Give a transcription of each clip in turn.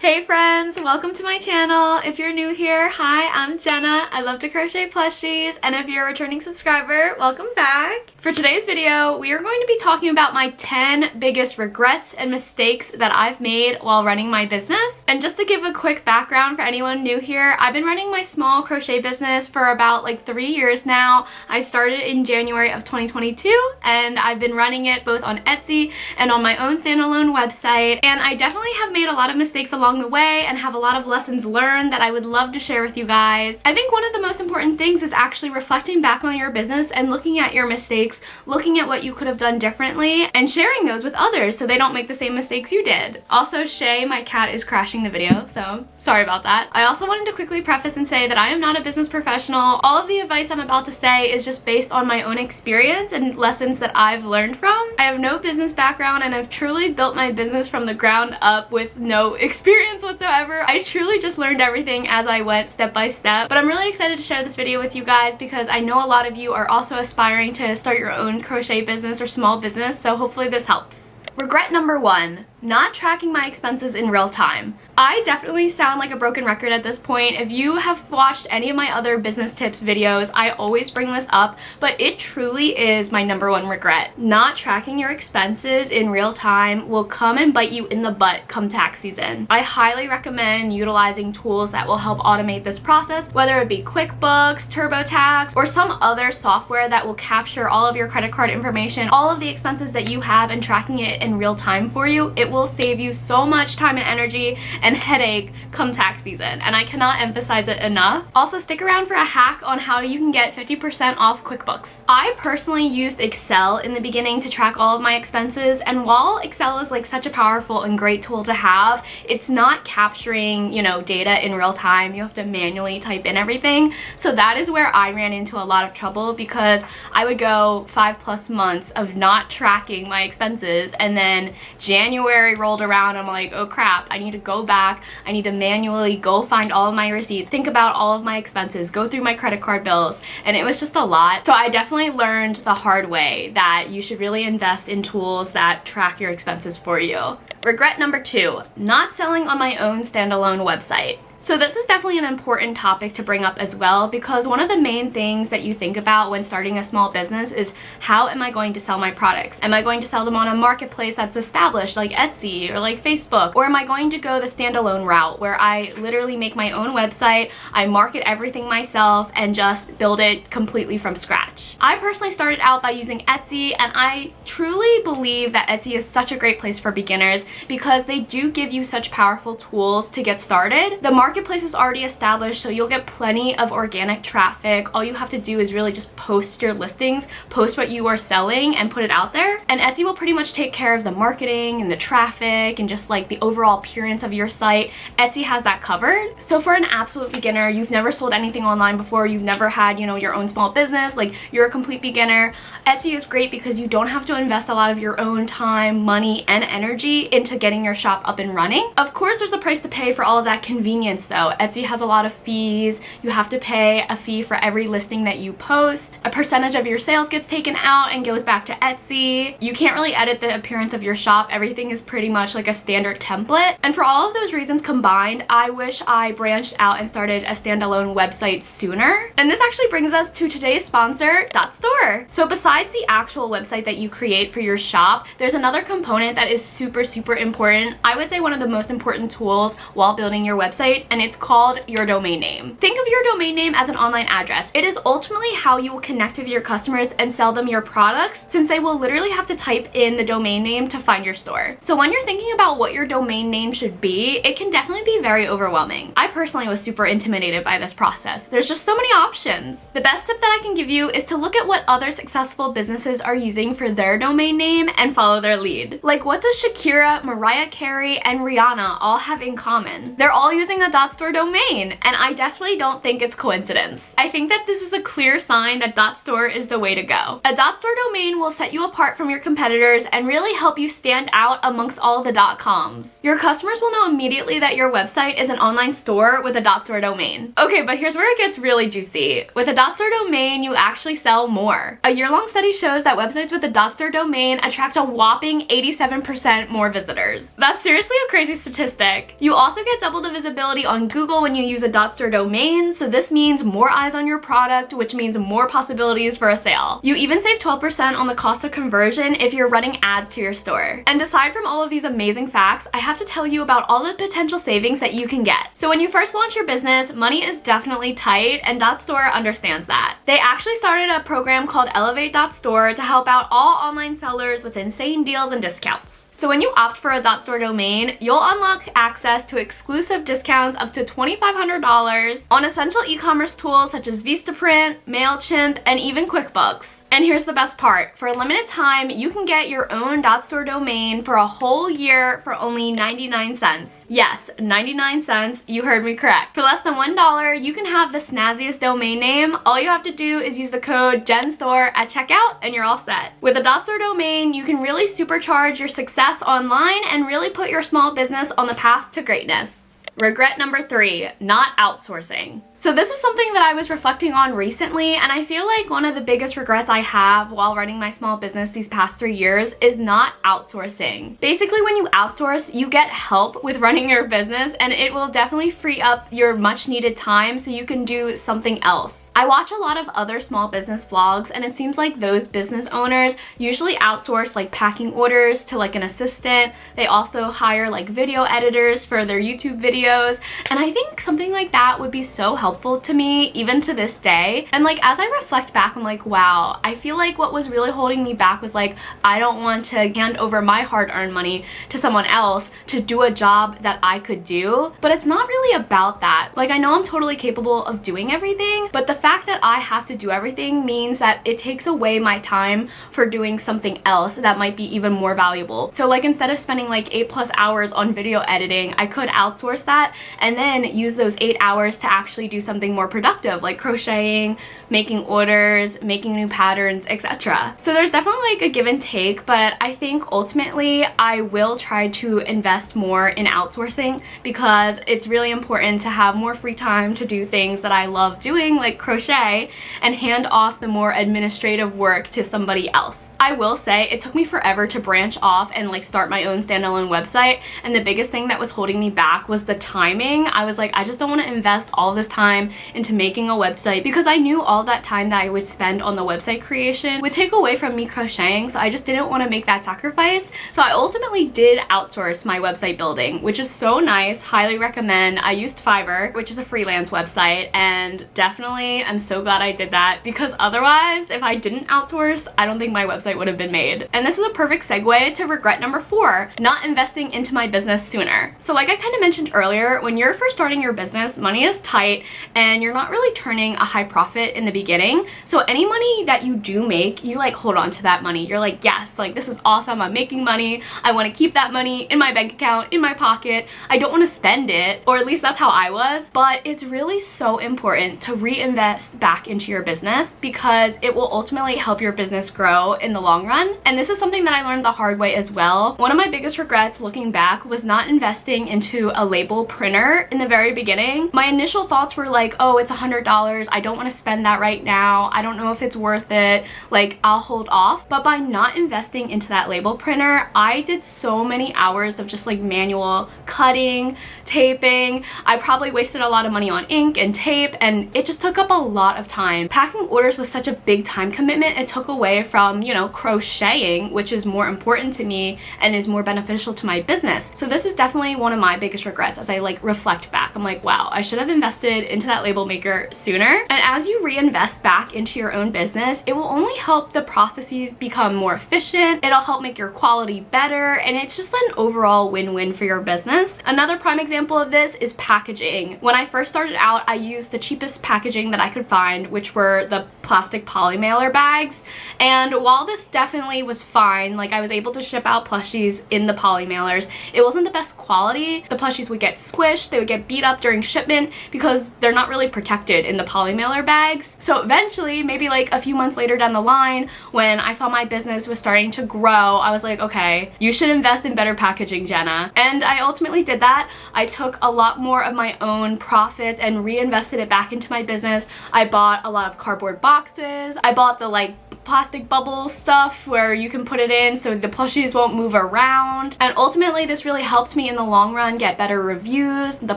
Hey friends, welcome to my channel. If you're new here, hi, I'm Jenna. I love to crochet plushies, and if you're a returning subscriber, welcome back. For today's video, we are going to be talking about my 10 biggest regrets and mistakes that I've made while running my business. And just to give a quick background for anyone new here, I've been running my small crochet business for about like 3 years now. I started in January of 2022, and I've been running it both on Etsy and on my own standalone website. And I definitely have made a lot of mistakes along the way and have a lot of lessons learned that I would love to share with you guys. I think one of the most important things is actually reflecting back on your business and looking at your mistakes, looking at what you could have done differently, and sharing those with others so they don't make the same mistakes you did. Also, Shay, my cat, is crashing the video, so sorry about that. I also wanted to quickly preface and say that I am not a business professional. All of the advice I'm about to say is just based on my own experience and lessons that I've learned from. I have no business background, and I've truly built my business from the ground up with no experience whatsoever. I truly just learned everything as I went step by step, but I'm really excited to share this video with you guys because I know a lot of you are also aspiring to start your own crochet business or small business, so hopefully this helps. Regret number 1, not tracking my expenses in real time. I definitely sound like a broken record at this point. If you have watched any of my other business tips videos, I always bring this up, but it truly is my number 1 regret. Not tracking your expenses in real time will come and bite you in the butt come tax season. I highly recommend utilizing tools that will help automate this process, whether it be QuickBooks, TurboTax, or some other software that will capture all of your credit card information, all of the expenses that you have, and tracking it in real time for you. It will save you so much time and energy and headache come tax season, and I cannot emphasize it enough. Also, stick around for a hack on how you can get 50% off QuickBooks. I personally used Excel in the beginning to track all of my expenses, and while Excel is like such a powerful and great tool to have, it's not capturing, data in real time. You have to manually type in everything. So that is where I ran into a lot of trouble, because I would go 5+ months of not tracking my expenses, and then January rolled around, I'm like, oh crap, I need to go back, I need to manually go find all of my receipts, think about all of my expenses, go through my credit card bills, and it was just a lot. So I definitely learned the hard way that you should really invest in tools that track your expenses for you. Regret number 2, not selling on my own standalone website. So this is definitely an important topic to bring up as well, because one of the main things that you think about when starting a small business is, how am I going to sell my products? Am I going to sell them on a marketplace that's established like Etsy or like Facebook? Or am I going to go the standalone route where I literally make my own website, I market everything myself, and just build it completely from scratch? I personally started out by using Etsy, and I truly believe that Etsy is such a great place for beginners because they do give you such powerful tools to get started. The marketplace is already established, so you'll get plenty of organic traffic. All you have to do is really just post your listings, post what you are selling, and put it out there. And Etsy will pretty much take care of the marketing and the traffic and just like the overall appearance of your site. Etsy has that covered. So for an absolute beginner, you've never sold anything online before, you've never had, your own small business, like you're a complete beginner, Etsy is great because you don't have to invest a lot of your own time, money, and energy into getting your shop up and running. Of course, there's a price to pay for all of that convenience though. Etsy has a lot of fees. You have to pay a fee for every listing that you post. A percentage of your sales gets taken out and goes back to Etsy. You can't really edit the appearance of your shop. Everything is pretty much like a standard template. And for all of those reasons combined, I wish I branched out and started a standalone website sooner. And this actually brings us to today's sponsor, .store. So besides the actual website that you create for your shop, there's another component that is super important. I would say one of the most important tools while building your website, and it's called your domain name. Think of your domain name as an online address. It is ultimately how you will connect with your customers and sell them your products, since they will literally have to type in the domain name to find your store. So when you're thinking about what your domain name should be, it can definitely be very overwhelming. I personally was super intimidated by this process. There's just so many options. The best tip that I can give you is to look at what other successful businesses are using for their domain name and follow their lead. Like, what does Shakira, Mariah Carey, and Rihanna all have in common? They're all using a .store domain, and I definitely don't think it's coincidence. I think that this is a clear sign that .store is the way to go. A .store domain will set you apart from your competitors and really help you stand out amongst all the .coms. Your customers will know immediately that your website is an online store with a .store domain. Okay, but here's where it gets really juicy. With a .store domain, you actually sell more. A year-long study shows that websites with a .store domain attract a whopping 87% more visitors. That's seriously a crazy statistic. You also get double the visibility on Google when you use a .store domain, so this means more eyes on your product, which means more possibilities for a sale. You even save 12% on the cost of conversion if you're running ads to your store. And aside from all of these amazing facts, I have to tell you about all the potential savings that you can get. So when you first launch your business, money is definitely tight, and .store understands that. They actually started a program called Elevate.store to help out all online sellers with insane deals and discounts. So when you opt for a .store domain, you'll unlock access to exclusive discounts up to $2,500 on essential e-commerce tools such as Vistaprint, MailChimp, and even QuickBooks. And here's the best part. For a limited time, you can get your own .store domain for a whole year for only 99 cents. Yes, 99 cents, you heard me correct. For less than $1, you can have the snazziest domain name. All you have to do is use the code GENSTORE at checkout and you're all set. With a .store domain, you can really supercharge your success online and really put your small business on the path to greatness. Regret number 3, not outsourcing. So this is something that I was reflecting on recently, and I feel like one of the biggest regrets I have while running my small business these past 3 years is not outsourcing. Basically, when you outsource, you get help with running your business, and it will definitely free up your much needed time so you can do something else. I watch a lot of other small business vlogs, and it seems like those business owners usually outsource like packing orders to like an assistant. They also hire like video editors for their YouTube videos, and I think something like that would be so helpful to me even to this day. And like as I reflect back, I'm like, wow, I feel like what was really holding me back was like, I don't want to hand over my hard-earned money to someone else to do a job that I could do. But it's not really about that. Like, I know I'm totally capable of doing everything, but the fact that I have to do everything means that it takes away my time for doing something else that might be even more valuable. So like instead of spending like 8+ hours on video editing, I could outsource that and then use those 8 hours to actually do something more productive, like crocheting, making orders, making new patterns, etc. So there's definitely like a give and take, but I think ultimately I will try to invest more in outsourcing because it's really important to have more free time to do things that I love doing, like crochet, and hand off the more administrative work to somebody else. I will say it took me forever to branch off and like start my own standalone website, and the biggest thing that was holding me back was the timing. I was like, I just don't want to invest all this time into making a website because I knew all that time that I would spend on the website creation would take away from me crocheting, so I just didn't want to make that sacrifice. So I ultimately did outsource my website building, which is so nice. Highly recommend. I used Fiverr, which is a freelance website, and definitely I'm so glad I did that because otherwise if I didn't outsource, I don't think my website would have been made. And this is a perfect segue to regret number 4, not investing into my business sooner. So like I kind of mentioned earlier, when you're first starting your business, money is tight and you're not really turning a high profit in the beginning. So any money that you do make, you like hold on to that money. You're like, yes, like this is awesome, I'm making money. I want to keep that money in my bank account, in my pocket. I don't want to spend it, or at least that's how I was. But it's really so important to reinvest back into your business because it will ultimately help your business grow in the long run. And this is something that I learned the hard way as well. One of my biggest regrets looking back was not investing into a label printer in the very beginning. My initial thoughts were like, oh, it's $100. I don't want to spend that right now. I don't know if it's worth it. Like, I'll hold off. But by not investing into that label printer, I did so many hours of just like manual cutting, taping. I probably wasted a lot of money on ink and tape, and it just took up a lot of time. Packing orders was such a big time commitment. It took away from, you know, crocheting, which is more important to me and is more beneficial to my business. So this is definitely one of my biggest regrets as I like reflect back. I'm like, wow, I should have invested into that label maker sooner. And as you reinvest back into your own business, it will only help the processes become more efficient. It'll help make your quality better, and it's just an overall win-win for your business. Another prime example of this is packaging. When I first started out, I used the cheapest packaging that I could find, which were the plastic poly mailer bags. And while this definitely was fine. Like, I was able to ship out plushies in the poly mailers. It wasn't the best quality. The plushies would get squished, they would get beat up during shipment because they're not really protected in the poly mailer bags. So eventually, maybe like a few months later down the line, when I saw my business was starting to grow, I was like, okay, you should invest in better packaging, Jenna. And I ultimately did that. I took a lot more of my own profits and reinvested it back into my business. I bought a lot of cardboard boxes. I bought the like plastic bubble stuff where you can put it in so the plushies won't move around. And ultimately, this really helped me in the long run get better reviews. The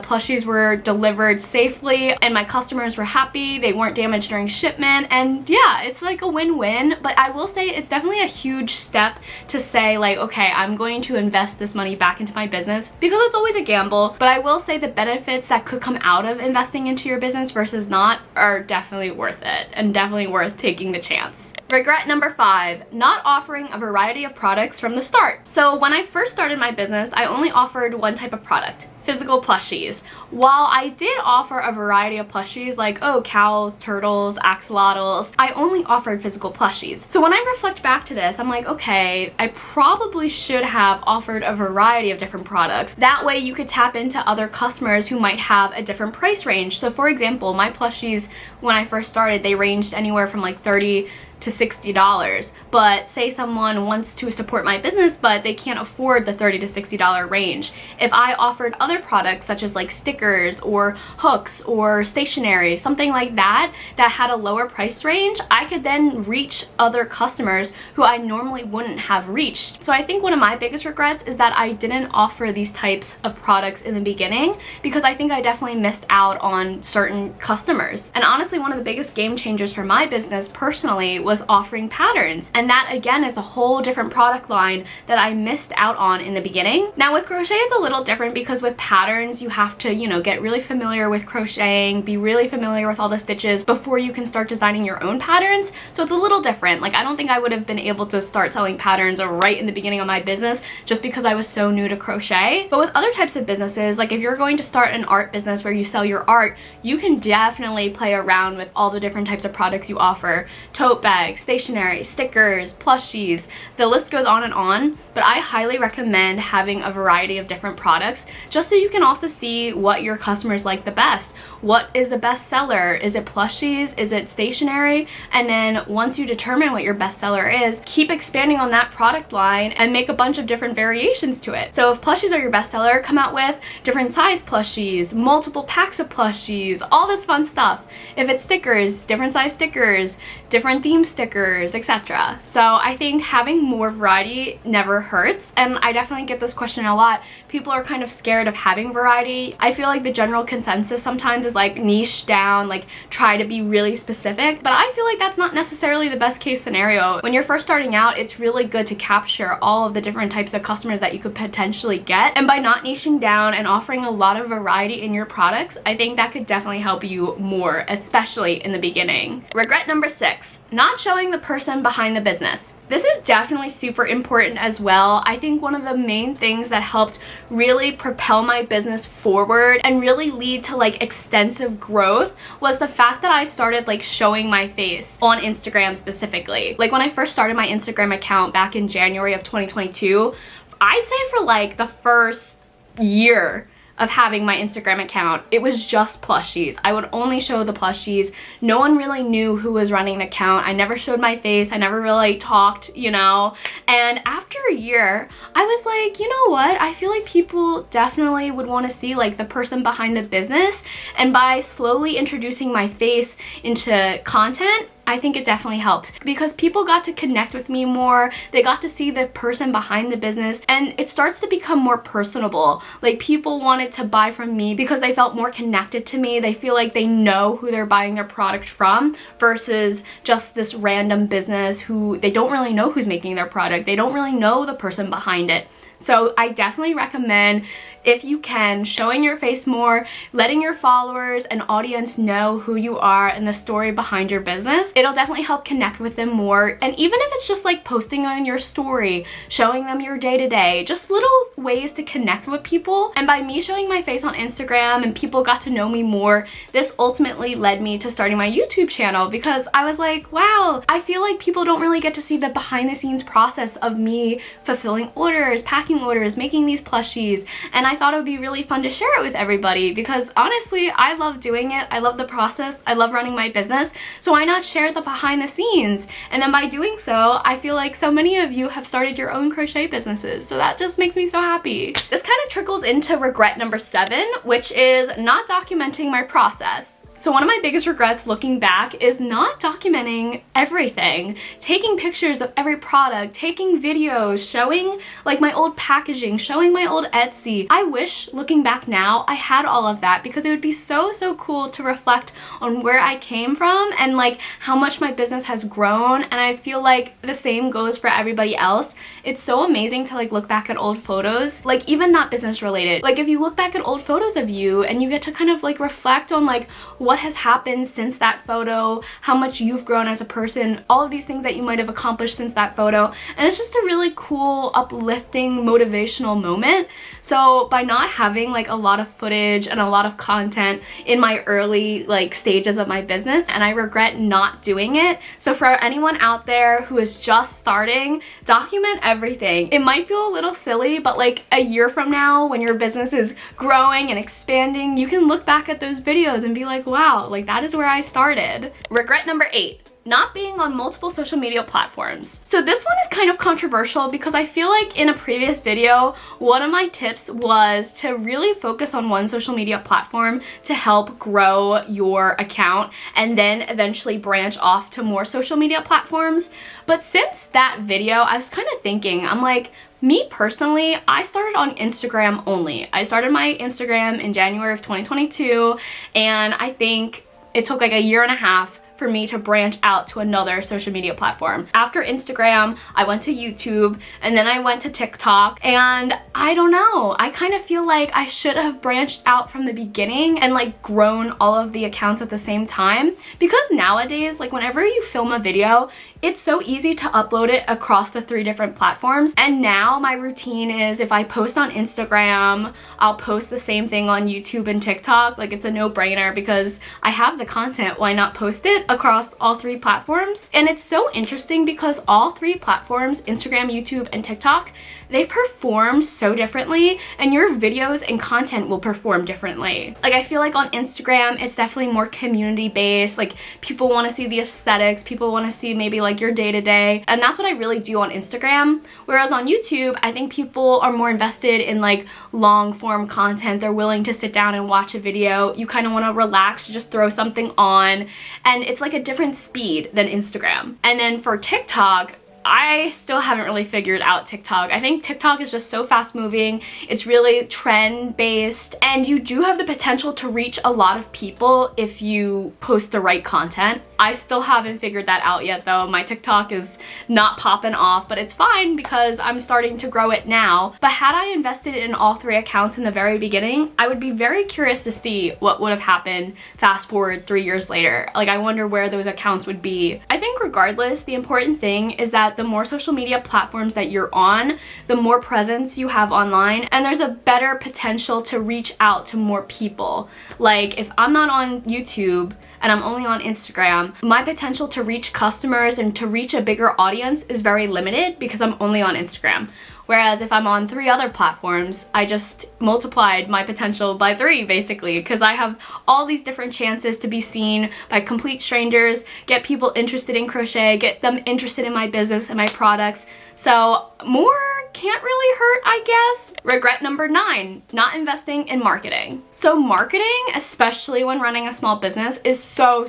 plushies were delivered safely and my customers were happy. They weren't damaged during shipment. And yeah, it's like a win-win. But I will say it's definitely a huge step to say like, okay, I'm going to invest this money back into my business, because it's always a gamble. But I will say the benefits that could come out of investing into your business versus not are definitely worth it and definitely worth taking the chance. Regret number 5, not offering a variety of products from the start. So when I first started my business, I only offered one type of product, physical plushies. While I did offer a variety of plushies like, oh, cows, turtles, axolotls, I only offered physical plushies. So when I reflect back to this, I'm like, okay, I probably should have offered a variety of different products. That way you could tap into other customers who might have a different price range. So for example, my plushies, when I first started, they ranged anywhere from like $30 to $60. But say someone wants to support my business but they can't afford the $30 to $60 range. If I offered other products such as like stickers or hooks or stationery, something like that, that had a lower price range, I could then reach other customers who I normally wouldn't have reached. So I think one of my biggest regrets is that I didn't offer these types of products in the beginning, because I think I definitely missed out on certain customers. And honestly, one of the biggest game changers for my business personally was offering patterns. And that again is a whole different product line that I missed out on in the beginning. Now with crochet, it's a little different because with patterns, you have to, you know, get really familiar with crocheting, be really familiar with all the stitches before you can start designing your own patterns. So it's a little different. Like, I don't think I would have been able to start selling patterns right in the beginning of my business just because I was so new to crochet. But with other types of businesses, like if you're going to start an art business where you sell your art, you can definitely play around with all the different types of products you offer. Tote bags, stationery, stickers, plushies, the list goes on and on. But I highly recommend having a variety of different products just so you can also see what your customers like the best. What is a best seller? Is it plushies? Is it stationery? And then once you determine what your best seller is, keep expanding on that product line and make a bunch of different variations to it. So if plushies are your best seller, come out with different size plushies, multiple packs of plushies, all this fun stuff. If it's stickers, different size stickers, different theme stickers, etc. So I think having more variety never hurts, and I definitely get this question a lot. People are kind of scared of having variety. I feel like the general consensus sometimes is like niche down, like try to be really specific, but I feel like that's not necessarily the best case scenario. When you're first starting out, it's really good to capture all of the different types of customers that you could potentially get, and by not niching down and offering a lot of variety in your products, I think that could definitely help you more, especially in the beginning. Regret number 6, not showing the person behind the business. This is definitely super important as well. I think one of the main things that helped really propel my business forward and really lead to like extensive growth was the fact that I started like showing my face on Instagram specifically. Like when I first started my Instagram account back in January of 2022, I'd say for like the first year of having my Instagram account, it was just plushies. I would only show the plushies. No one really knew who was running the account. I never showed my face. I never really talked, you know? And after a year, I was like, you know what? I feel like people definitely would want to see like the person behind the business. And by slowly introducing my face into content, I think it definitely helped because people got to connect with me more. They got to see the person behind the business, and it starts to become more personable. Like people wanted to buy from me because they felt more connected to me. They feel like they know who they're buying their product from versus just this random business who they don't really know who's making their product. They don't really know the person behind it. So I definitely recommend, if you can, showing your face more, letting your followers and audience know who you are and the story behind your business. It'll definitely help connect with them more. And even if it's just like posting on your story, showing them your day-to-day, just little ways to connect with people. And by me showing my face on Instagram and people got to know me more, this ultimately led me to starting my YouTube channel, because I was like, wow, I feel like people don't really get to see the behind the scenes process of me fulfilling orders, packing orders, making these plushies. And I thought it would be really fun to share it with everybody, because honestly, I love doing it. I love the process. I love running my business. So why not share the behind the scenes? And then by doing so, I feel like so many of you have started your own crochet businesses. So that just makes me so happy. This kind of trickles into regret number 7, which is not documenting my process. So one of my biggest regrets looking back is not documenting everything. Taking pictures of every product, taking videos, showing like my old packaging, showing my old Etsy. I wish, looking back now, I had all of that, because it would be so cool to reflect on where I came from and like how much my business has grown. And I feel like the same goes for everybody else. It's so amazing to like look back at old photos, like even not business related. Like if you look back at old photos of you and you get to kind of like reflect on like what has happened since that photo, how much you've grown as a person, all of these things that you might have accomplished since that photo. And it's just a really cool, uplifting, motivational moment. So by not having like a lot of footage and a lot of content in my early like stages of my business, and I regret not doing it. So for anyone out there who is just starting, document everything. It might feel a little silly, but like a year from now, when your business is growing and expanding, you can look back at those videos and be like, wow, like that is where I started. Regret number 8. Not being on multiple social media platforms. So this one is kind of controversial, because I feel like in a previous video, one of my tips was to really focus on one social media platform to help grow your account and then eventually branch off to more social media platforms. But since that video, I was kind of thinking, I'm like, me personally, I started on Instagram only. I started my Instagram in January of 2022, and I think it took like a year and a half for me to branch out to another social media platform. After Instagram, I went to YouTube, and then I went to TikTok, and I don't know, I kind of feel like I should have branched out from the beginning and like grown all of the accounts at the same time, because nowadays, like whenever you film a video, it's so easy to upload it across the 3 different platforms. And now my routine is, if I post on Instagram, I'll post the same thing on YouTube and TikTok. Like it's a no-brainer, because I have the content, why not post it across all 3 platforms? And it's so interesting because all 3 platforms, Instagram, YouTube, and TikTok, they perform so differently, and your videos and content will perform differently. Like I feel like on Instagram, it's definitely more community based. Like people want to see the aesthetics, people want to see maybe like your day-to-day, and that's what I really do on Instagram. Whereas on YouTube, I think people are more invested in like long form content. They're willing to sit down and watch a video. You kind of want to relax, just throw something on, and it's like a different speed than Instagram. And then for TikTok, I still haven't really figured out TikTok. I think TikTok is just so fast moving. It's really trend based, and you do have the potential to reach a lot of people if you post the right content. I still haven't figured that out yet though. My TikTok is not popping off, but it's fine because I'm starting to grow it now. But had I invested in all 3 accounts in the very beginning, I would be very curious to see what would have happened fast forward 3 years later. Like I wonder where those accounts would be. I think regardless, the important thing is that the more social media platforms that you're on, the more presence you have online, and there's a better potential to reach out to more people. Like if I'm not on YouTube and I'm only on Instagram, my potential to reach customers and to reach a bigger audience is very limited because I'm only on Instagram. Whereas if I'm on 3 other platforms, I just multiplied my potential by 3 basically, because I have all these different chances to be seen by complete strangers, get people interested in crochet, get them interested in my business and my products. So more can't really hurt, I guess. Regret number 9, not investing in marketing. So marketing, especially when running a small business, is so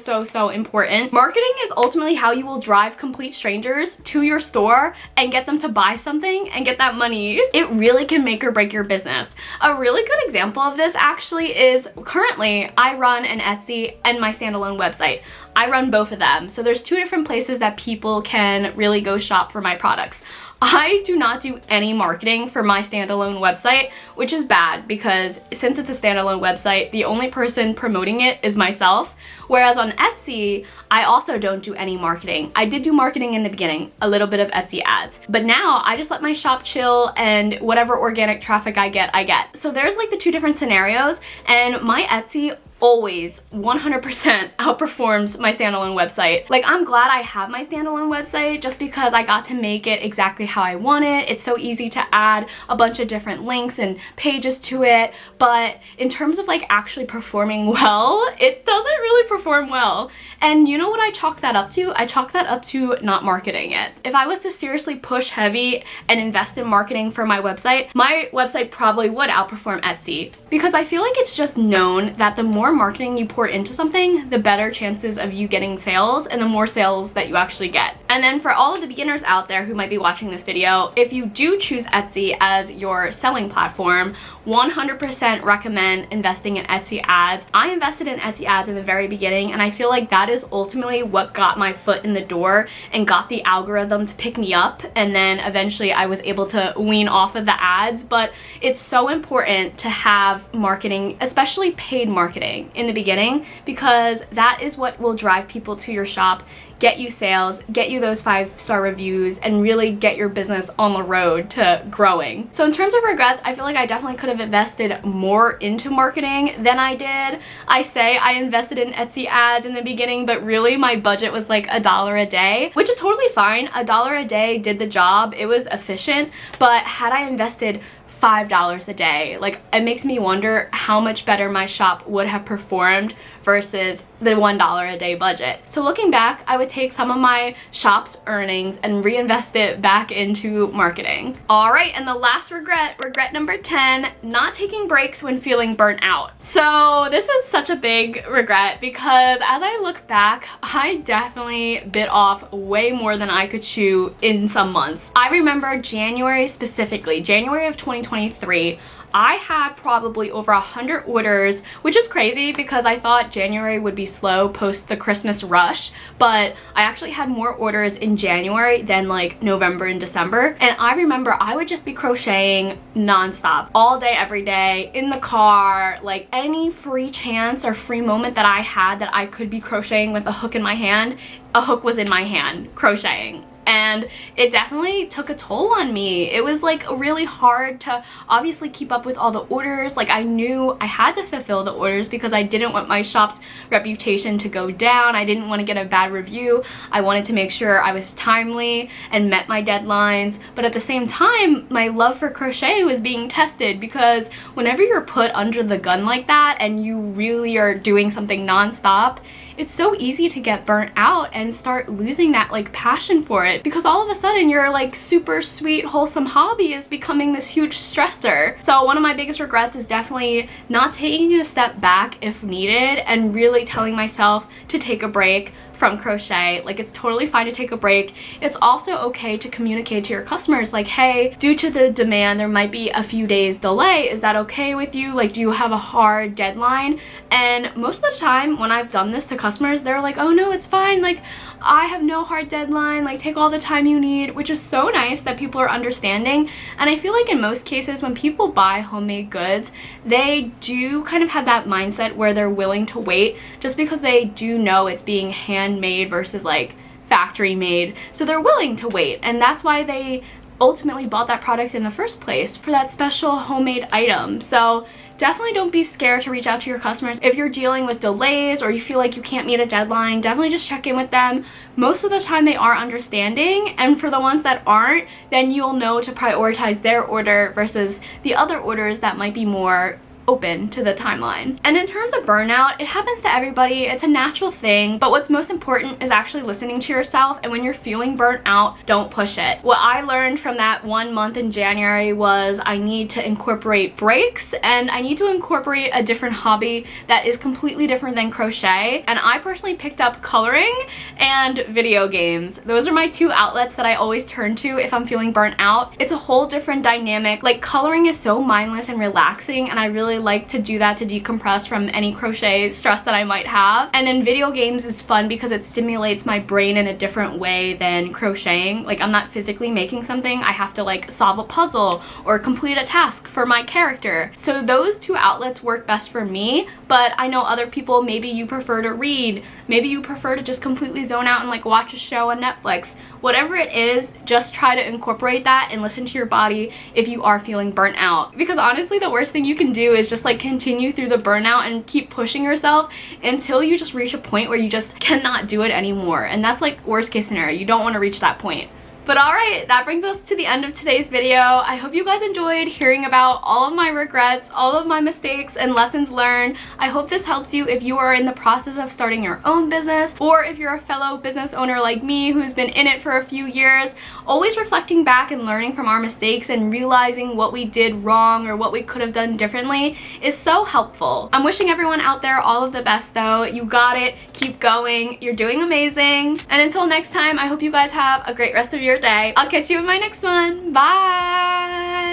important. Marketing is ultimately how you will drive complete strangers to your store and get them to buy something and get that money. It really can make or break your business. A really good example of this actually is currently I run an Etsy and my standalone website. I run both of them. So there's 2 different places that people can really go shop for my products. I do not do any marketing for my standalone website, which is bad because since it's a standalone website, the only person promoting it is myself. Whereas on Etsy, I also don't do any marketing. I did do marketing in the beginning, a little bit of Etsy ads, but now I just let my shop chill and whatever organic traffic I get, I get. So there's like the two different scenarios, and my Etsy always 100% outperforms my standalone website. Like, I'm glad I have my standalone website just because I got to make it exactly how I want it. It's so easy to add a bunch of different links and pages to it, but in terms of like actually performing well, it doesn't really perform well. And you know what I chalk that up to? I chalk that up to not marketing it. If I was to seriously push heavy and invest in marketing for my website probably would outperform Etsy, because I feel like it's just known that the more marketing you pour into something, the better chances of you getting sales and the more sales that you actually get. And then for all of the beginners out there who might be watching this video, if you do choose Etsy as your selling platform, 100% recommend investing in Etsy ads. I invested in Etsy ads in the very beginning, and I feel like that is ultimately what got my foot in the door and got the algorithm to pick me up, and then eventually I was able to wean off of the ads. But it's so important to have marketing, especially paid marketing in the beginning, because that is what will drive people to your shop, get you sales, get you those 5-star reviews, and really get your business on the road to growing. So in terms of regrets, I feel like I definitely could have invested more into marketing than I did. I say I invested in Etsy ads in the beginning, but really my budget was like $1 a day, which is totally fine. $1 a day did the job. It was efficient, but had I invested $5 a day, like, it makes me wonder how much better my shop would have performed versus the $1 a day budget. So looking back, I would take some of my shop's earnings and reinvest it back into marketing. All right, and the last regret number 10, not taking breaks when feeling burnt out. So this is such a big regret because as I look back, I definitely bit off way more than I could chew in some months. I remember January specifically, January of 2023, I had probably over 100 orders, which is crazy because I thought January would be slow post the Christmas rush, but I actually had more orders in January than like November and December. And I remember I would just be crocheting nonstop, all day, every day, in the car, like any free chance or free moment that I had that I could be crocheting with a hook in my hand, a hook was in my hand, crocheting. And it definitely took a toll on me. It was like really hard to obviously keep up with all the orders. Like, I knew I had to fulfill the orders because I didn't want my shop's reputation to go down. I didn't want to get a bad review. I wanted to make sure I was timely and met my deadlines. But at the same time, my love for crochet was being tested, because whenever you're put under the gun like that and you really are doing something nonstop, it's so easy to get burnt out and start losing that like passion for it, because all of a sudden your like super sweet wholesome hobby is becoming this huge stressor. So one of my biggest regrets is definitely not taking a step back if needed and really telling myself to take a break from crochet. Like, it's totally fine to take a break. It's also okay to communicate to your customers like, hey, due to the demand there might be a few days delay. Is that okay with you? Like, do you have a hard deadline? And most of the time when I've done this to customers, they're like, oh no, it's fine, like I have no hard deadline, like take all the time you need, which is so nice that people are understanding. And I feel like in most cases when people buy homemade goods, they do kind of have that mindset where they're willing to wait just because they do know it's being handmade versus like factory made. So they're willing to wait, and that's why they ultimately bought that product in the first place, for that special homemade item. So definitely don't be scared to reach out to your customers. If you're dealing with delays or you feel like you can't meet a deadline, definitely just check in with them. Most of the time they are understanding, and for the ones that aren't, then you'll know to prioritize their order versus the other orders that might be more open to the timeline. And in terms of burnout, it happens to everybody. It's a natural thing, but what's most important is actually listening to yourself, and when you're feeling burnt out, don't push it. What I learned from that 1 month in January was I need to incorporate breaks, and I need to incorporate a different hobby that is completely different than crochet. And I personally picked up coloring and video games. Those are my two outlets that I always turn to if I'm feeling burnt out. It's a whole different dynamic. Like, coloring is so mindless and relaxing, and I really really like to do that to decompress from any crochet stress that I might have. And then video games is fun because it stimulates my brain in a different way than crocheting. Like, I'm not physically making something, I have to like solve a puzzle or complete a task for my character. So those two outlets work best for me, but I know other people, maybe you prefer to read, maybe you prefer to just completely zone out and like watch a show on Netflix. Whatever it is, just try to incorporate that and listen to your body if you are feeling burnt out. Because honestly, the worst thing you can do is just like continue through the burnout and keep pushing yourself until you just reach a point where you just cannot do it anymore. And that's like worst case scenario. You don't want to reach that point. But alright, that brings us to the end of today's video. I hope you guys enjoyed hearing about all of my regrets, all of my mistakes and lessons learned. I hope this helps you if you are in the process of starting your own business, or if you're a fellow business owner like me who's been in it for a few years. Always reflecting back and learning from our mistakes and realizing what we did wrong or what we could have done differently is so helpful. I'm wishing everyone out there all of the best though. You got it. Keep going. You're doing amazing. And until next time, I hope you guys have a great rest of your day. I'll catch you in my next one. Bye!